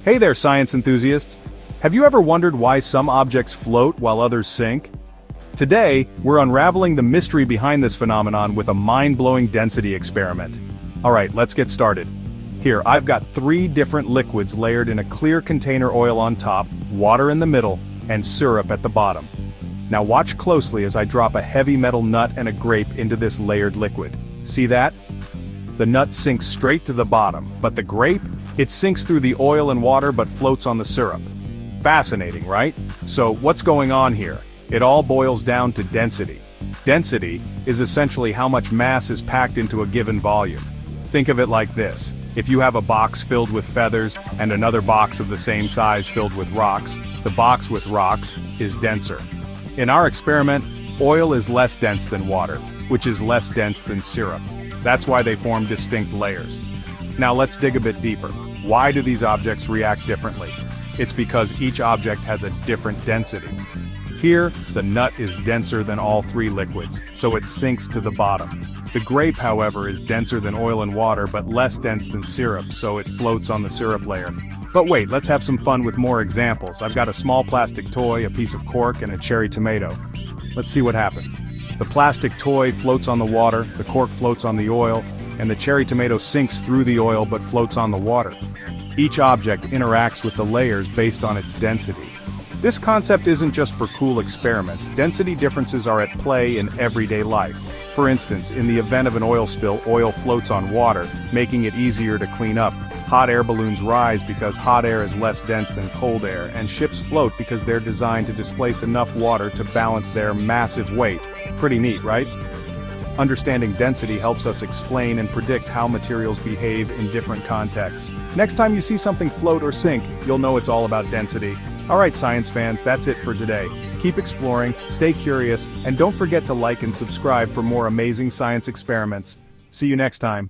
Hey there, science enthusiasts! Have you ever wondered why some objects float while others sink? Today, we're unraveling the mystery behind this phenomenon with a mind-blowing density experiment. Alright, let's get started. Here, I've got 3 different liquids layered in a clear container, oil on top, water in the middle, and syrup at the bottom. Now watch closely as I drop a heavy metal nut and a grape into this layered liquid. See that? The nut sinks straight to the bottom, but the grape? It sinks through the oil and water but floats on the syrup. Fascinating, right? So what's going on here? It all boils down to density. Density is essentially how much mass is packed into a given volume. Think of it like this. If you have a box filled with feathers and another box of the same size filled with rocks, the box with rocks is denser. In our experiment, oil is less dense than water, which is less dense than syrup. That's why they form distinct layers. Now let's dig a bit deeper. Why do these objects react differently? It's because each object has a different density. Here, the nut is denser than all 3 liquids, so it sinks to the bottom. The grape, however, is denser than oil and water but less dense than syrup, so it floats on the syrup layer. But wait, let's have some fun with more examples. I've got a small plastic toy, a piece of cork, and a cherry tomato. Let's see what happens. The plastic toy floats on the water, the cork floats on the oil, and the cherry tomato sinks through the oil but floats on the water. Each object interacts with the layers based on its density. This concept isn't just for cool experiments. Density differences are at play in everyday life. For instance, in the event of an oil spill, oil floats on water, making it easier to clean up. Hot air balloons rise because hot air is less dense than cold air, and ships float because they're designed to displace enough water to balance their massive weight. Pretty neat, right? Understanding density helps us explain and predict how materials behave in different contexts. Next time you see something float or sink, you'll know it's all about density. Alright science fans, that's it for today. Keep exploring, stay curious, and don't forget to like and subscribe for more amazing science experiments. See you next time.